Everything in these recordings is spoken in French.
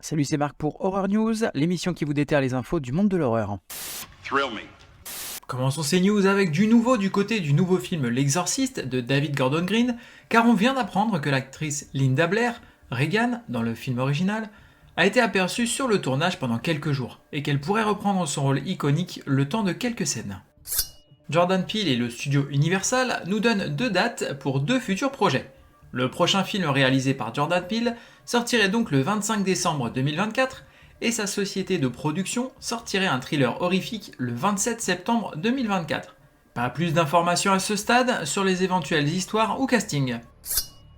Salut, c'est Marc pour Horror News, l'émission qui vous déterre les infos du monde de l'horreur. Thrill me. Commençons ces news avec du nouveau du côté du nouveau film L'Exorciste de David Gordon Green, car on vient d'apprendre que l'actrice Linda Blair, Regan, dans le film original, a été aperçue sur le tournage pendant quelques jours, et qu'elle pourrait reprendre son rôle iconique le temps de quelques scènes. Jordan Peele et le studio Universal nous donnent 2 dates pour 2 futurs projets. Le prochain film réalisé par Jordan Peele sortirait donc le 25 décembre 2024, et sa société de production sortirait un thriller horrifique le 27 septembre 2024. Pas plus d'informations à ce stade sur les éventuelles histoires ou castings.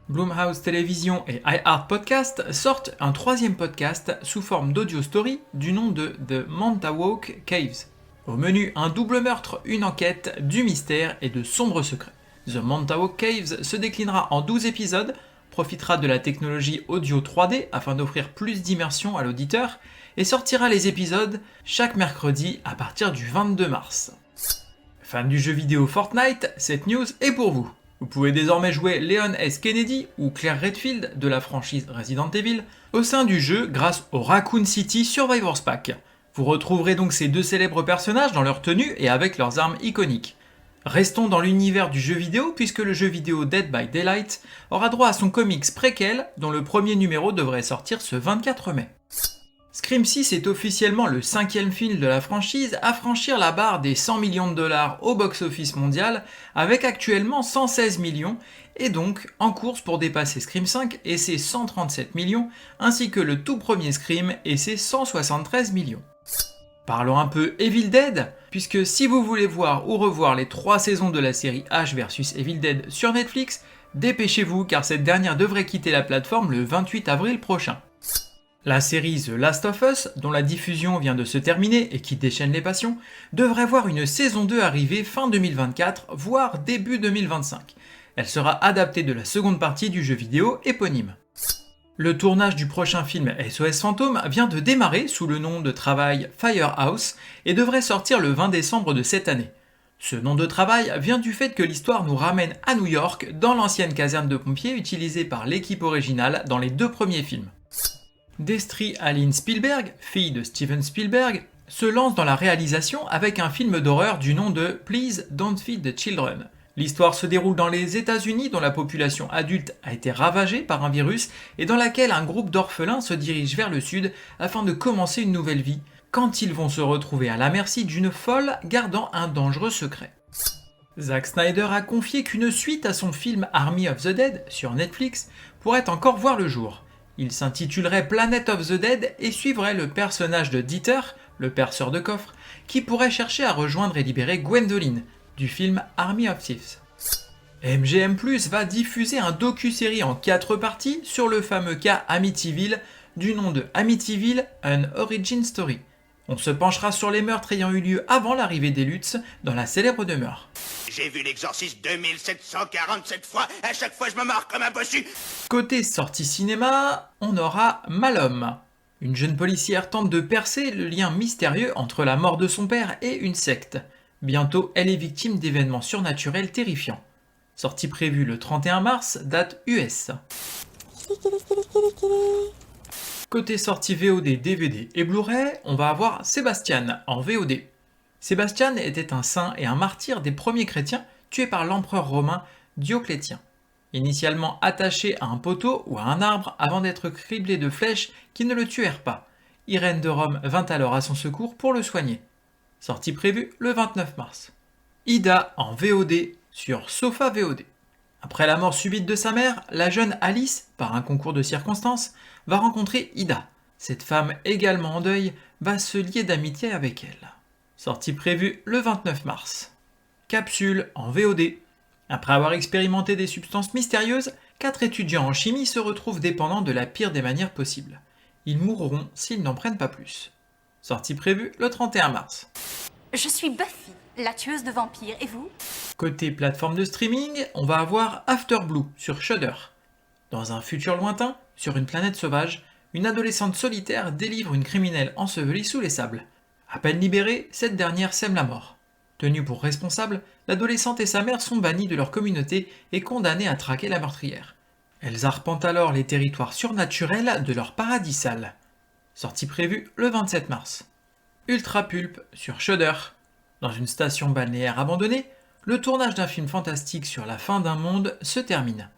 Blumhouse Television et iHeart Podcast sortent un 3e podcast sous forme d'audio story du nom de The Montauk Caves. Au menu, un double meurtre, une enquête, du mystère et de sombres secrets. The Montauk Caves se déclinera en 12 épisodes, profitera de la technologie audio 3D afin d'offrir plus d'immersion à l'auditeur, et sortira les épisodes chaque mercredi à partir du 22 mars. Fan du jeu vidéo Fortnite, cette news est pour vous. Vous pouvez désormais jouer Leon S. Kennedy ou Claire Redfield de la franchise Resident Evil au sein du jeu grâce au Raccoon City Survivors Pack. Vous retrouverez donc ces 2 célèbres personnages dans leur tenue et avec leurs armes iconiques. Restons dans l'univers du jeu vidéo puisque le jeu vidéo Dead by Daylight aura droit à son comics préquel dont le premier numéro devrait sortir ce 24 mai. Scream 6 est officiellement le 5e film de la franchise à franchir la barre des 100 millions de dollars au box-office mondial avec actuellement 116 millions et donc en course pour dépasser Scream 5 et ses 137 millions ainsi que le tout premier Scream et ses 173 millions. Parlons un peu Evil Dead, puisque si vous voulez voir ou revoir les 3 saisons de la série Ash vs Evil Dead sur Netflix, dépêchez-vous car cette dernière devrait quitter la plateforme le 28 avril prochain. La série The Last of Us, dont la diffusion vient de se terminer et qui déchaîne les passions, devrait voir une saison 2 arriver fin 2024, voire début 2025. Elle sera adaptée de la seconde partie du jeu vidéo éponyme. Le tournage du prochain film SOS Fantôme vient de démarrer sous le nom de travail Firehouse et devrait sortir le 20 décembre de cette année. Ce nom de travail vient du fait que l'histoire nous ramène à New York dans l'ancienne caserne de pompiers utilisée par l'équipe originale dans les 2 premiers films. Destry Aline Spielberg, fille de Steven Spielberg, se lance dans la réalisation avec un film d'horreur du nom de Please Don't Feed the Children. L'histoire se déroule dans les États-Unis dont la population adulte a été ravagée par un virus et dans laquelle un groupe d'orphelins se dirige vers le sud afin de commencer une nouvelle vie, quand ils vont se retrouver à la merci d'une folle gardant un dangereux secret. Zack Snyder a confié qu'une suite à son film Army of the Dead sur Netflix pourrait encore voir le jour. Il s'intitulerait Planet of the Dead et suivrait le personnage de Dieter, le perceur de coffres, qui pourrait chercher à rejoindre et libérer Gwendoline, du film Army of Thieves. MGM+ va diffuser un docu-série en 4 parties sur le fameux cas Amityville, du nom de Amityville, An Origin Story. On se penchera sur les meurtres ayant eu lieu avant l'arrivée des Lutz dans la célèbre demeure. J'ai vu l'exorciste 2747 fois, à chaque fois je me marre comme un bossu. Côté sortie cinéma, on aura Malhomme. Une jeune policière tente de percer le lien mystérieux entre la mort de son père et une secte. Bientôt, elle est victime d'événements surnaturels terrifiants. Sortie prévue le 31 mars, date US. Côté sortie VOD, DVD et Blu-ray, on va avoir Sébastien en VOD. Sébastien était un saint et un martyr des premiers chrétiens tués par l'empereur romain Dioclétien. Initialement attaché à un poteau ou à un arbre avant d'être criblé de flèches qui ne le tuèrent pas, Irène de Rome vint alors à son secours pour le soigner. Sortie prévue le 29 mars. Ida en VOD sur Sofa VOD. Après la mort subite de sa mère, la jeune Alice, par un concours de circonstances, va rencontrer Ida. Cette femme également en deuil va se lier d'amitié avec elle. Sortie prévue le 29 mars. Capsule en VOD. Après avoir expérimenté des substances mystérieuses, 4 étudiants en chimie se retrouvent dépendants de la pire des manières possibles. Ils mourront s'ils n'en prennent pas plus. Sortie prévue le 31 mars. Je suis Buffy, la tueuse de vampires, et vous ? Côté plateforme de streaming, on va avoir After Blue sur Shudder. Dans un futur lointain, sur une planète sauvage, une adolescente solitaire délivre une criminelle ensevelie sous les sables. À peine libérée, cette dernière sème la mort. Tenue pour responsable, l'adolescente et sa mère sont bannies de leur communauté et condamnées à traquer la meurtrière. Elles arpentent alors les territoires surnaturels de leur paradis sale. sortie prévue le 27 mars. Ultra Pulp sur Shudder. Dans une station balnéaire abandonnée, le tournage d'un film fantastique sur la fin d'un monde se termine.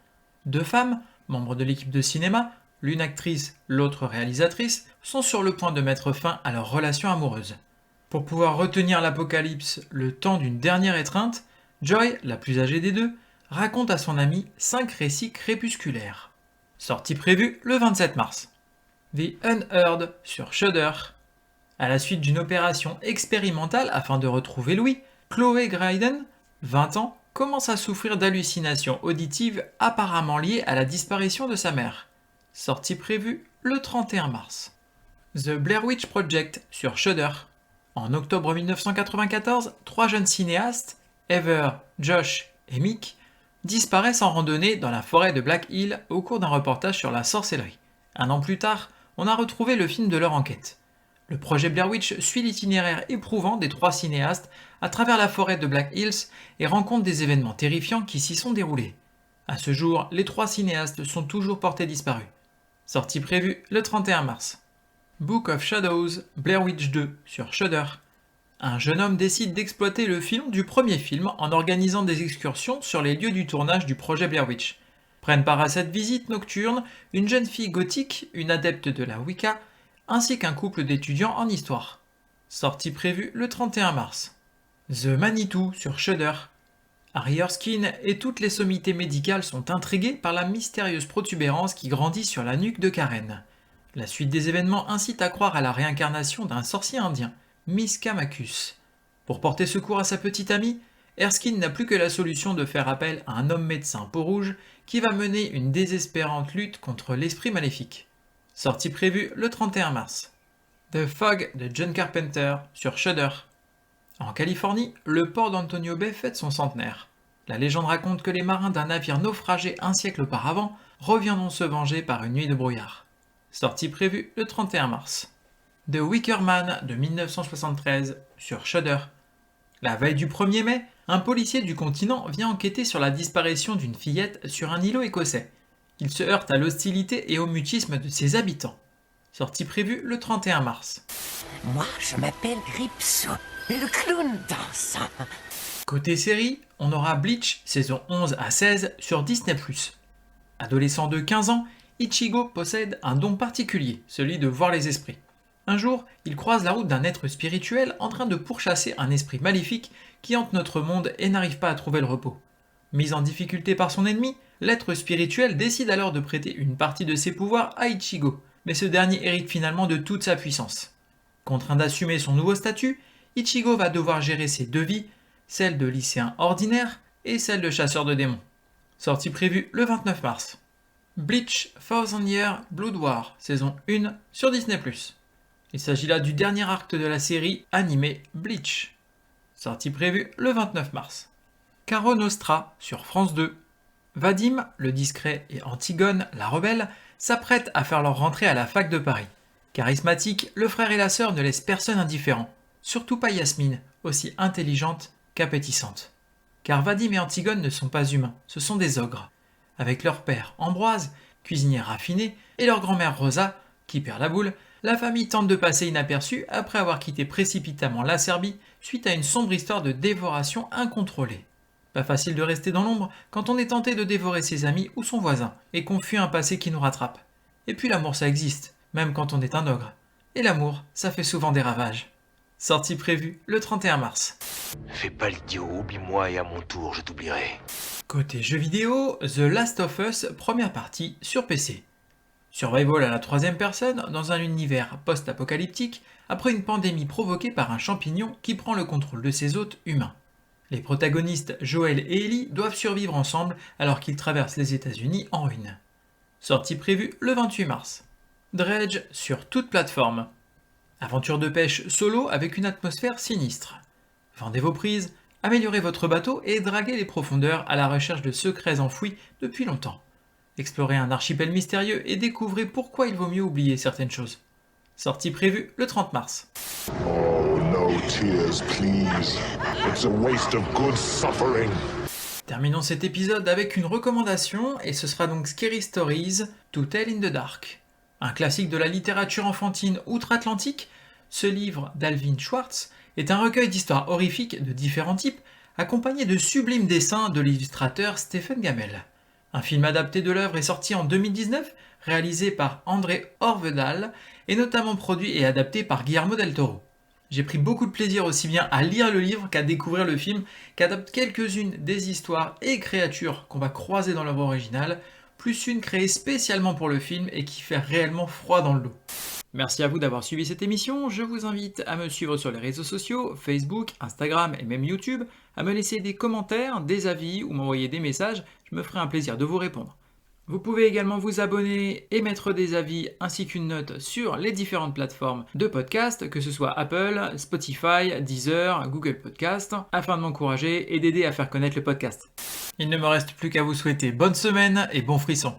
Deux femmes, membres de l'équipe de cinéma, l'une actrice, l'autre réalisatrice, sont sur le point de mettre fin à leur relation amoureuse. Pour pouvoir retenir l'apocalypse le temps d'une dernière étreinte, Joy, la plus âgée des deux, raconte à son ami 5 récits crépusculaires. Sortie prévue le 27 mars. The Unheard sur Shudder. À la suite d'une opération expérimentale afin de retrouver Louis, Chloé Graydon, 20 ans, commence à souffrir d'hallucinations auditives apparemment liées à la disparition de sa mère. Sortie prévue le 31 mars. The Blair Witch Project sur Shudder. En octobre 1994, 3 jeunes cinéastes, Heather, Josh et Mick, disparaissent en randonnée dans la forêt de Black Hill au cours d'un reportage sur la sorcellerie. Un an plus tard, on a retrouvé le film de leur enquête. Le projet Blair Witch suit l'itinéraire éprouvant des 3 cinéastes à travers la forêt de Black Hills et rencontre des événements terrifiants qui s'y sont déroulés. À ce jour, les 3 cinéastes sont toujours portés disparus. Sortie prévue le 31 mars. Book of Shadows, Blair Witch 2 sur Shudder. Un jeune homme décide d'exploiter le film du premier film en organisant des excursions sur les lieux du tournage du projet Blair Witch. Prennent part à cette visite nocturne une jeune fille gothique, une adepte de la Wicca, ainsi qu'un couple d'étudiants en histoire. Sortie prévue le 31 mars. The Manitou sur Shudder. Harry Erskine et toutes les sommités médicales sont intriguées par la mystérieuse protubérance qui grandit sur la nuque de Karen. La suite des événements incite à croire à la réincarnation d'un sorcier indien, Miscamacus. Pour porter secours à sa petite amie, Erskine n'a plus que la solution de faire appel à un homme médecin peau-rouge qui va mener une désespérante lutte contre l'esprit maléfique. Sortie prévue le 31 mars. The Fog de John Carpenter sur Shudder. En Californie, le port d'Antonio Bay fête son centenaire. La légende raconte que les marins d'un navire naufragé un siècle auparavant reviendront se venger par une nuit de brouillard. Sortie prévue le 31 mars. The Wicker Man de 1973 sur Shudder. La veille du 1er mai, un policier du continent vient enquêter sur la disparition d'une fillette sur un îlot écossais. Il se heurte à l'hostilité et au mutisme de ses habitants. Sortie prévue le 31 mars. Moi, je m'appelle Ripso, le clown dansant. Côté série, on aura Bleach, saison 11 à 16 sur Disney+. Adolescent de 15 ans, Ichigo possède un don particulier, celui de voir les esprits. Un jour, il croise la route d'un être spirituel en train de pourchasser un esprit maléfique qui hante notre monde et n'arrive pas à trouver le repos. Mis en difficulté par son ennemi, l'être spirituel décide alors de prêter une partie de ses pouvoirs à Ichigo, mais ce dernier hérite finalement de toute sa puissance. Contraint d'assumer son nouveau statut, Ichigo va devoir gérer ses 2 vies, celle de lycéen ordinaire et celle de chasseur de démons. Sortie prévue le 29 mars. Bleach Thousand Year Blood War, saison 1 sur Disney+. Il s'agit là du dernier acte de la série animée Bleach. Sortie prévue le 29 mars. Caro Nostra sur France 2. Vadim, le discret, et Antigone, la rebelle, s'apprêtent à faire leur rentrée à la fac de Paris. Charismatiques, le frère et la sœur ne laissent personne indifférent. Surtout pas Yasmine, aussi intelligente qu'appétissante. Car Vadim et Antigone ne sont pas humains, ce sont des ogres. Avec leur père Ambroise, cuisinier raffiné, et leur grand-mère Rosa, qui perd la boule, la famille tente de passer inaperçue après avoir quitté précipitamment la Serbie suite à une sombre histoire de dévoration incontrôlée. Pas facile de rester dans l'ombre quand on est tenté de dévorer ses amis ou son voisin et qu'on fuit un passé qui nous rattrape. Et puis l'amour ça existe, même quand on est un ogre. Et l'amour, ça fait souvent des ravages. Sortie prévue le 31 mars. Fais pas l'idiot, oublie-moi et à mon tour je t'oublierai. Côté jeux vidéo, The Last of Us première partie sur PC. Survival à la 3e personne dans un univers post-apocalyptique après une pandémie provoquée par un champignon qui prend le contrôle de ses hôtes humains. Les protagonistes Joel et Ellie doivent survivre ensemble alors qu'ils traversent les États-Unis en ruine. Sortie prévue le 28 mars. Dredge sur toute plateforme. Aventure de pêche solo avec une atmosphère sinistre. Vendez vos prises, améliorez votre bateau et draguez les profondeurs à la recherche de secrets enfouis depuis longtemps. Explorez un archipel mystérieux et découvrez pourquoi il vaut mieux oublier certaines choses. Sortie prévue le 30 mars. Oh, no tears, please. It's a waste of good suffering. Terminons cet épisode avec une recommandation et ce sera donc Scary Stories to Tell in the Dark. Un classique de la littérature enfantine outre-Atlantique, ce livre d'Alvin Schwartz est un recueil d'histoires horrifiques de différents types, accompagné de sublimes dessins de l'illustrateur Stephen Gammell. Un film adapté de l'œuvre est sorti en 2019, réalisé par André Orvedal, et notamment produit et adapté par Guillermo del Toro. J'ai pris beaucoup de plaisir aussi bien à lire le livre qu'à découvrir le film, qui adapte quelques-unes des histoires et créatures qu'on va croiser dans l'œuvre originale, plus une créée spécialement pour le film et qui fait réellement froid dans le dos. Merci à vous d'avoir suivi cette émission, je vous invite à me suivre sur les réseaux sociaux, Facebook, Instagram et même YouTube, à me laisser des commentaires, des avis ou m'envoyer des messages, je me ferai un plaisir de vous répondre. Vous pouvez également vous abonner et mettre des avis ainsi qu'une note sur les différentes plateformes de podcast, que ce soit Apple, Spotify, Deezer, Google Podcast, afin de m'encourager et d'aider à faire connaître le podcast. Il ne me reste plus qu'à vous souhaiter bonne semaine et bon frisson.